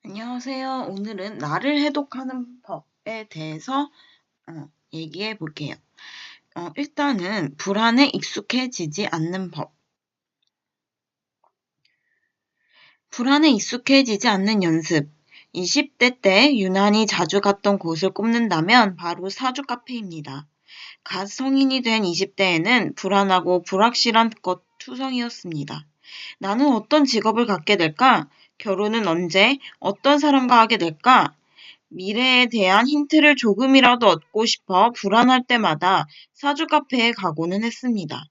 안녕하세요. 오늘은 나를 해독하는 법에 대해서 얘기해 볼게요. 일단은 불안에 익숙해지지 않는 법. 불안에 익숙해지지 않는 연습. 20대 때 유난히 자주 갔던 곳을 꼽는다면 바로 사주 카페입니다. 갓 성인이 된 20대에는 불안하고 불확실한 것 투성이었습니다. 나는 어떤 직업을 갖게 될까? 결혼은 언제? 어떤 사람과 하게 될까? 미래에 대한 힌트를 조금이라도 얻고 싶어 불안할 때마다 사주 카페에 가고는 했습니다.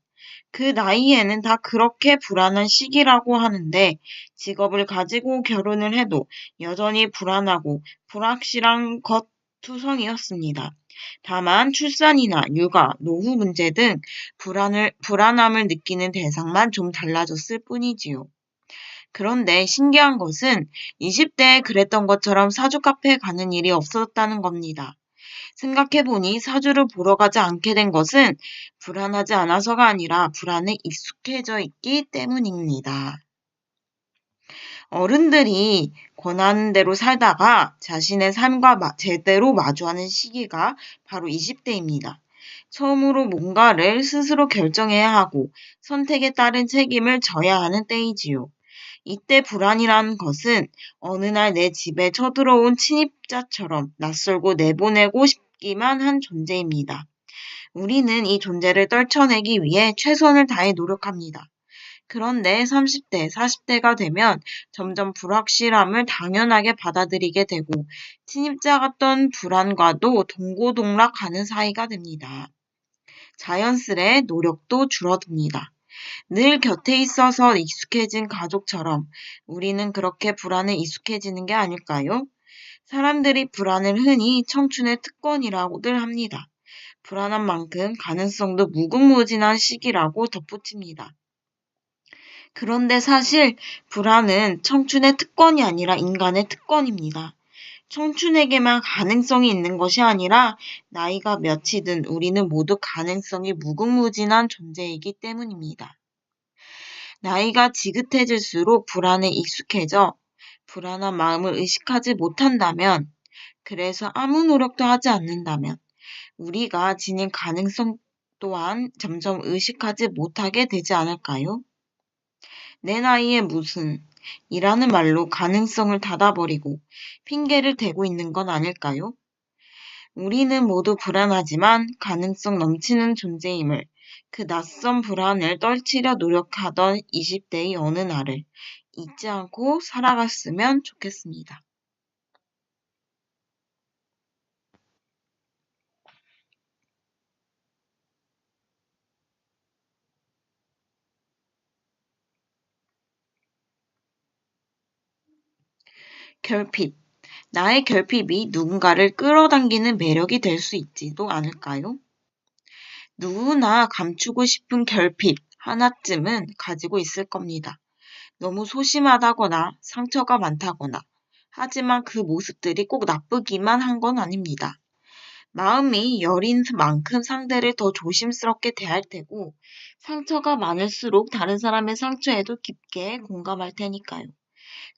그 나이에는 다 그렇게 불안한 시기라고 하는데 직업을 가지고 결혼을 해도 여전히 불안하고 불확실한 것 투성이었습니다. 다만 출산이나 육아, 노후 문제 등 불안함을 느끼는 대상만 좀 달라졌을 뿐이지요. 그런데 신기한 것은 20대에 그랬던 것처럼 사주 카페에 가는 일이 없어졌다는 겁니다. 생각해보니 사주를 보러 가지 않게 된 것은 불안하지 않아서가 아니라 불안에 익숙해져 있기 때문입니다. 어른들이 권하는 대로 살다가 자신의 삶과 제대로 마주하는 시기가 바로 20대입니다. 처음으로 뭔가를 스스로 결정해야 하고 선택에 따른 책임을 져야 하는 때이지요. 이때 불안이라는 것은 어느 날 내 집에 쳐들어온 침입자처럼 낯설고 내보내고 싶기만 한 존재입니다. 우리는 이 존재를 떨쳐내기 위해 최선을 다해 노력합니다. 그런데 30대, 40대가 되면 점점 불확실함을 당연하게 받아들이게 되고 침입자 같던 불안과도 동고동락하는 사이가 됩니다. 자연스레 노력도 줄어듭니다. 늘 곁에 있어서 익숙해진 가족처럼 우리는 그렇게 불안에 익숙해지는 게 아닐까요? 사람들이 불안을 흔히 청춘의 특권이라고들 합니다. 불안한 만큼 가능성도 무궁무진한 시기라고 덧붙입니다. 그런데 사실 불안은 청춘의 특권이 아니라 인간의 특권입니다. 청춘에게만 가능성이 있는 것이 아니라 나이가 몇이든 우리는 모두 가능성이 무궁무진한 존재이기 때문입니다. 나이가 지긋해질수록 불안에 익숙해져 불안한 마음을 의식하지 못한다면, 그래서 아무 노력도 하지 않는다면, 우리가 지닌 가능성 또한 점점 의식하지 못하게 되지 않을까요? 내 나이에 무슨 이라는 말로 가능성을 닫아버리고 핑계를 대고 있는 건 아닐까요? 우리는 모두 불안하지만 가능성 넘치는 존재임을, 그 낯선 불안을 떨치려 노력하던 20대의 어느 날을 잊지 않고 살아갔으면 좋겠습니다. 결핍. 나의 결핍이 누군가를 끌어당기는 매력이 될 수 있지도 않을까요? 누구나 감추고 싶은 결핍 하나쯤은 가지고 있을 겁니다. 너무 소심하다거나 상처가 많다거나, 하지만 그 모습들이 꼭 나쁘기만 한 건 아닙니다. 마음이 여린 만큼 상대를 더 조심스럽게 대할 테고, 상처가 많을수록 다른 사람의 상처에도 깊게 공감할 테니까요.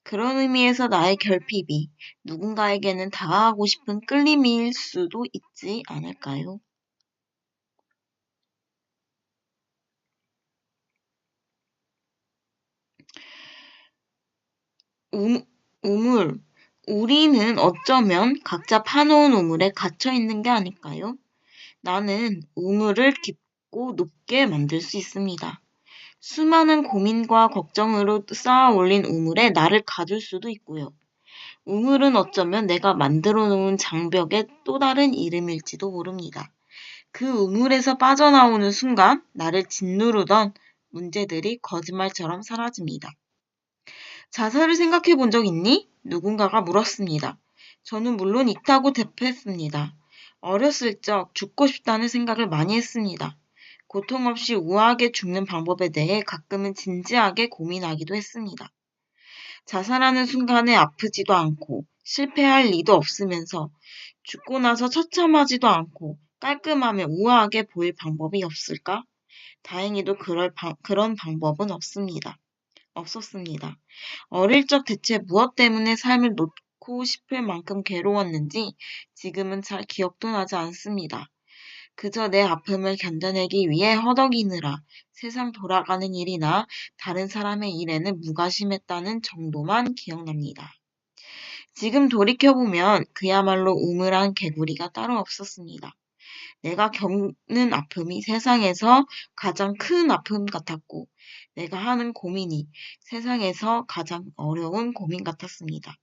그런 의미에서 나의 결핍이 누군가에게는 다가가고 싶은 끌림일 수도 있지 않을까요? 우물. 우리는 어쩌면 각자 파놓은 우물에 갇혀 있는 게 아닐까요? 나는 우물을 깊고 높게 만들 수 있습니다. 수많은 고민과 걱정으로 쌓아 올린 우물에 나를 가둘 수도 있고요. 우물은 어쩌면 내가 만들어 놓은 장벽의 또 다른 이름일지도 모릅니다. 그 우물에서 빠져나오는 순간 나를 짓누르던 문제들이 거짓말처럼 사라집니다. 자살을 생각해 본 적 있니? 누군가가 물었습니다. 저는 물론 있다고 대표했습니다. 어렸을 적 죽고 싶다는 생각을 많이 했습니다. 고통 없이 우아하게 죽는 방법에 대해 가끔은 진지하게 고민하기도 했습니다. 자살하는 순간에 아프지도 않고 실패할 리도 없으면서 죽고 나서 처참하지도 않고 깔끔하며 우아하게 보일 방법이 없을까? 다행히도 그런 방법은 없습니다. 없었습니다. 어릴 적 대체 무엇 때문에 삶을 놓고 싶을 만큼 괴로웠는지 지금은 잘 기억도 나지 않습니다. 그저 내 아픔을 견뎌내기 위해 허덕이느라 세상 돌아가는 일이나 다른 사람의 일에는 무관심했다는 정도만 기억납니다. 지금 돌이켜보면 그야말로 우물한 개구리가 따로 없었습니다. 내가 겪는 아픔이 세상에서 가장 큰 아픔 같았고, 내가 하는 고민이 세상에서 가장 어려운 고민 같았습니다.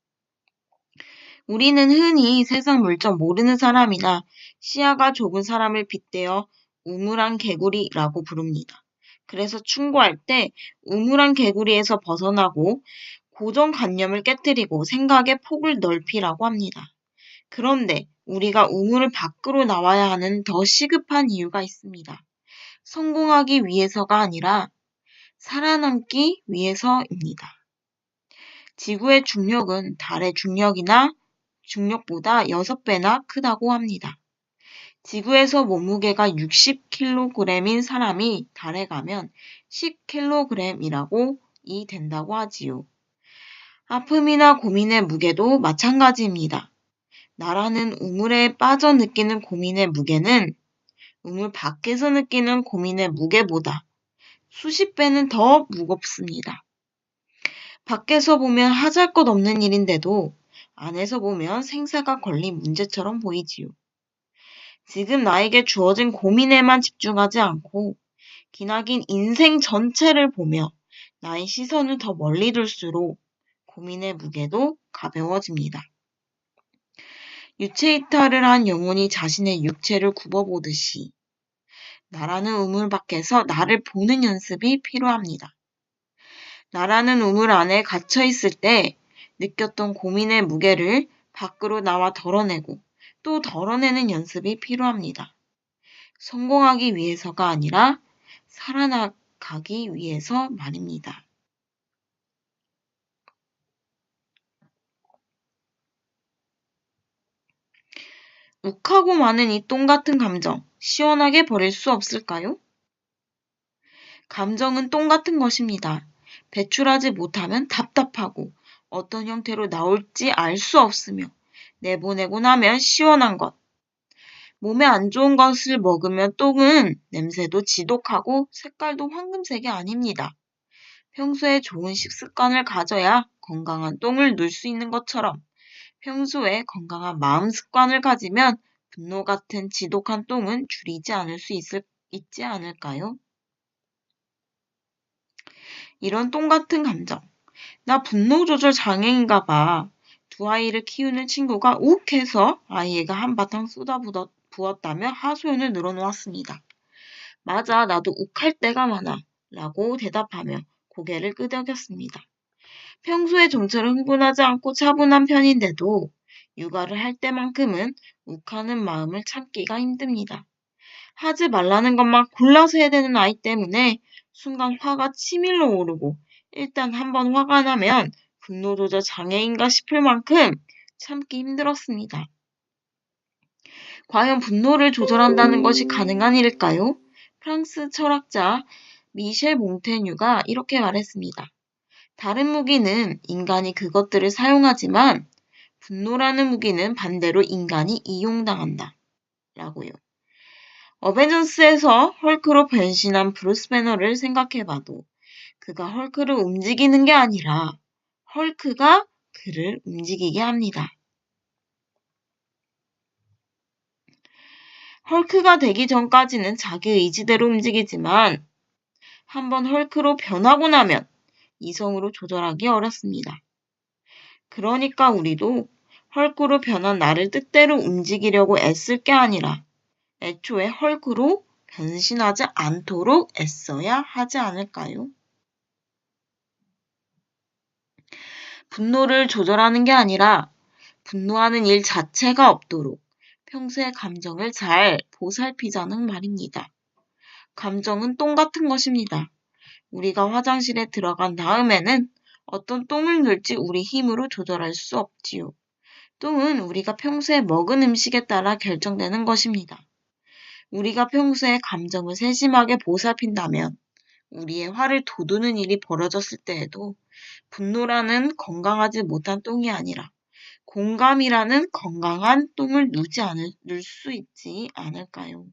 우리는 흔히 세상 물정 모르는 사람이나 시야가 좁은 사람을 빗대어 우물한 개구리라고 부릅니다. 그래서 충고할 때 우물한 개구리에서 벗어나고 고정관념을 깨뜨리고 생각의 폭을 넓히라고 합니다. 그런데 우리가 우물 밖으로 나와야 하는 더 시급한 이유가 있습니다. 성공하기 위해서가 아니라 살아남기 위해서입니다. 지구의 중력은 달의 중력보다 6배나 크다고 합니다. 지구에서 몸무게가 60kg인 사람이 달에 가면 10kg이라고 된다고 하지요. 아픔이나 고민의 무게도 마찬가지입니다. 나라는 우물에 빠져 느끼는 고민의 무게는 우물 밖에서 느끼는 고민의 무게보다 수십 배는 더 무겁습니다. 밖에서 보면 하잘것없는 일인데도 안에서 보면 생사가 걸린 문제처럼 보이지요. 지금 나에게 주어진 고민에만 집중하지 않고 기나긴 인생 전체를 보며 나의 시선을 더 멀리 둘수록 고민의 무게도 가벼워집니다. 유체이탈을 한 영혼이 자신의 육체를 굽어보듯이 나라는 우물 밖에서 나를 보는 연습이 필요합니다. 나라는 우물 안에 갇혀 있을 때 느꼈던 고민의 무게를 밖으로 나와 덜어내고 또 덜어내는 연습이 필요합니다. 성공하기 위해서가 아니라 살아나가기 위해서 말입니다. 욱하고 많은 이 똥 같은 감정, 시원하게 버릴 수 없을까요? 감정은 똥 같은 것입니다. 배출하지 못하면 답답하고 어떤 형태로 나올지 알 수 없으며 내보내고 나면 시원한 것. 몸에 안 좋은 것을 먹으면 똥은 냄새도 지독하고 색깔도 황금색이 아닙니다. 평소에 좋은 식습관을 가져야 건강한 똥을 눌 수 있는 것처럼 평소에 건강한 마음 습관을 가지면 분노 같은 지독한 똥은 줄이지 않을 수 있지 않을까요? 이런 똥 같은 감정. 나 분노 조절 장애인가 봐. 두 아이를 키우는 친구가 욱해서 아이에게 한바탕 부었다며 하소연을 늘어놓았습니다. 맞아, 나도 욱할 때가 많아. 라고 대답하며 고개를 끄덕였습니다. 평소에 좀처럼 흥분하지 않고 차분한 편인데도 육아를 할 때만큼은 욱하는 마음을 참기가 힘듭니다. 하지 말라는 것만 골라서 해야 되는 아이 때문에 순간 화가 치밀러 오르고 일단 한번 화가 나면 분노 조절 장애인가 싶을 만큼 참기 힘들었습니다. 과연 분노를 조절한다는 것이 가능한 일일까요? 프랑스 철학자 미셸 몽테뉴가 이렇게 말했습니다. 다른 무기는 인간이 그것들을 사용하지만 분노라는 무기는 반대로 인간이 이용당한다. 라고요. 어벤져스에서 헐크로 변신한 브루스 배너를 생각해봐도 그가 헐크를 움직이는 게 아니라 헐크가 그를 움직이게 합니다. 헐크가 되기 전까지는 자기 의지대로 움직이지만 한번 헐크로 변하고 나면 이성으로 조절하기 어렵습니다. 그러니까 우리도 헐크로 변한 나를 뜻대로 움직이려고 애쓸 게 아니라 애초에 헐크로 변신하지 않도록 애써야 하지 않을까요? 분노를 조절하는 게 아니라 분노하는 일 자체가 없도록 평소의 감정을 잘 보살피자는 말입니다. 감정은 똥 같은 것입니다. 우리가 화장실에 들어간 다음에는 어떤 똥을 넣을지 우리 힘으로 조절할 수 없지요. 똥은 우리가 평소에 먹은 음식에 따라 결정되는 것입니다. 우리가 평소에 감정을 세심하게 보살핀다면 우리의 화를 돋우는 일이 벌어졌을 때에도 분노라는 건강하지 못한 똥이 아니라 공감이라는 건강한 똥을 누를 수 있지 않을까요?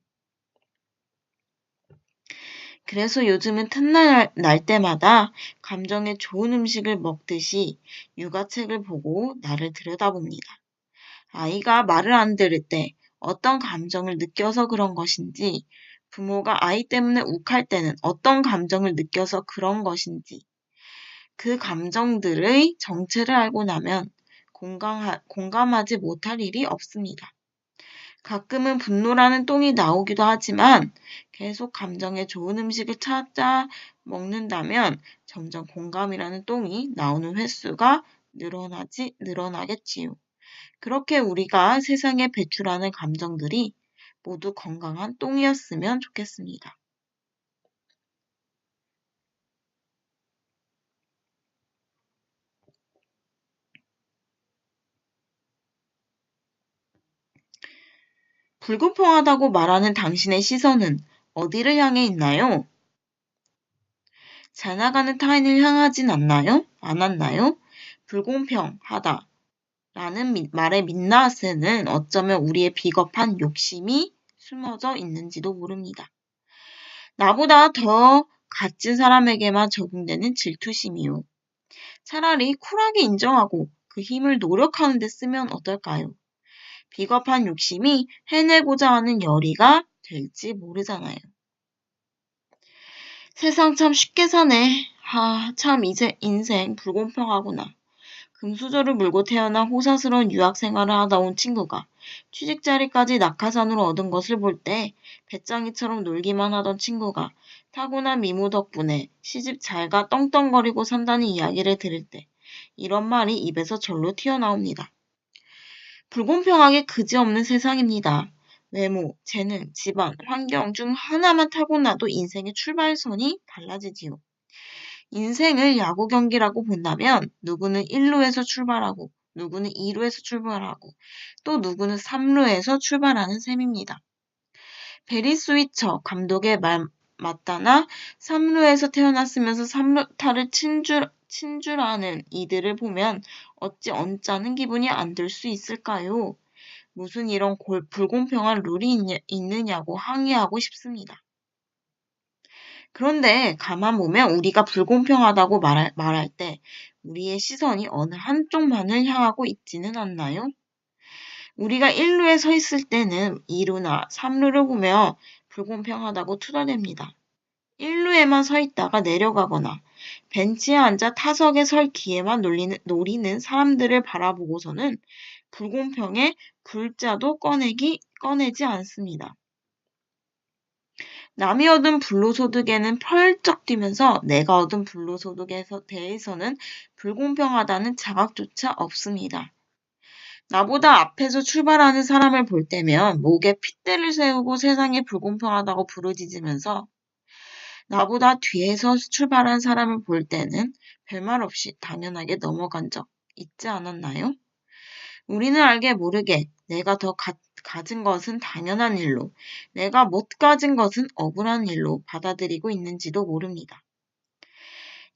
그래서 요즘은 틈날 날 때마다 감정에 좋은 음식을 먹듯이 육아책을 보고 나를 들여다봅니다. 아이가 말을 안 들을 때 어떤 감정을 느껴서 그런 것인지, 부모가 아이 때문에 욱할 때는 어떤 감정을 느껴서 그런 것인지, 그 감정들의 정체를 알고 나면 공감하지 못할 일이 없습니다. 가끔은 분노라는 똥이 나오기도 하지만 계속 감정에 좋은 음식을 찾아 먹는다면 점점 공감이라는 똥이 나오는 횟수가 늘어나겠지요. 그렇게 우리가 세상에 배출하는 감정들이 모두 건강한 똥이었으면 좋겠습니다. 불공평하다고 말하는 당신의 시선은 어디를 향해 있나요? 잘 나가는 타인을 향하진 않았나요? 불공평하다 라는 말의 민낯에는 어쩌면 우리의 비겁한 욕심이 숨어져 있는지도 모릅니다. 나보다 더 갇힌 사람에게만 적용되는 질투심이요. 차라리 쿨하게 인정하고 그 힘을 노력하는 데 쓰면 어떨까요? 비겁한 욕심이 해내고자 하는 열의가 될지 모르잖아요. 세상 참 쉽게 사네. 참 이제 인생 불공평하구나. 금수저를 물고 태어나 호사스러운 유학 생활을 하다 온 친구가 취직 자리까지 낙하산으로 얻은 것을 볼 때 배짱이처럼 놀기만 하던 친구가 타고난 미모 덕분에 시집 잘가 떵떵거리고 산다는 이야기를 들을 때 이런 말이 입에서 절로 튀어나옵니다. 불공평하게 그지없는 세상입니다. 외모, 재능, 집안, 환경 중 하나만 타고나도 인생의 출발선이 달라지지요. 인생을 야구 경기라고 본다면 누구는 1루에서 출발하고 누구는 2루에서 출발하고 또 누구는 3루에서 출발하는 셈입니다. 베리 스위처 감독의 말 맞다나 3루에서 태어났으면서 3루타를 친 줄 아는 이들을 보면 어찌 언짢은 기분이 안 들 수 있을까요? 무슨 이런 불공평한 룰이 있느냐고 항의하고 싶습니다. 그런데 가만 보면 우리가 불공평하다고 말할 때 우리의 시선이 어느 한쪽만을 향하고 있지는 않나요? 우리가 1루에 서 있을 때는 2루나 3루를 보며 불공평하다고 투덜댑니다. 1루에만 서 있다가 내려가거나 벤치에 앉아 타석에 설 기회만 노리는 사람들을 바라보고서는 불공평의 글자도 꺼내지 않습니다. 남이 얻은 불로소득에는 펄쩍 뛰면서 내가 얻은 불로소득에 대해서는 불공평하다는 자각조차 없습니다. 나보다 앞에서 출발하는 사람을 볼 때면 목에 핏대를 세우고 세상에 불공평하다고 부르짖으면서 나보다 뒤에서 출발한 사람을 볼 때는 별말 없이 당연하게 넘어간 적 있지 않았나요? 우리는 알게 모르게 내가 더 가진 것은 당연한 일로, 내가 못 가진 것은 억울한 일로 받아들이고 있는지도 모릅니다.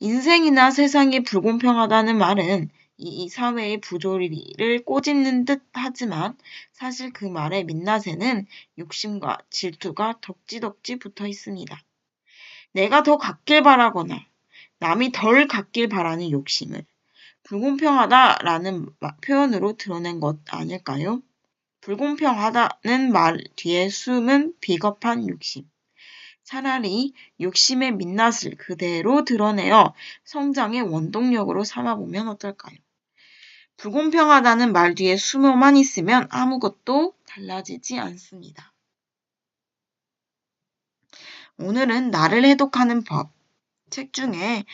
인생이나 세상이 불공평하다는 말은 이 사회의 부조리를 꼬집는 듯 하지만 사실 그 말의 민낯에는 욕심과 질투가 덕지덕지 붙어 있습니다. 내가 더 갖길 바라거나 남이 덜 갖길 바라는 욕심을 불공평하다라는 표현으로 드러낸 것 아닐까요? 불공평하다는 말 뒤에 숨은 비겁한 욕심. 차라리 욕심의 민낯을 그대로 드러내어 성장의 원동력으로 삼아보면 어떨까요? 불공평하다는 말 뒤에 숨어만 있으면 아무것도 달라지지 않습니다. 오늘은 나를 해독하는 법. 책 중에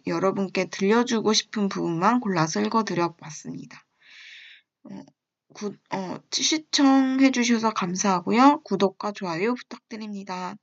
여러분께 들려주고 싶은 부분만 골라서 읽어드려 봤습니다. 시청해주셔서 감사하고요. 구독과 좋아요 부탁드립니다.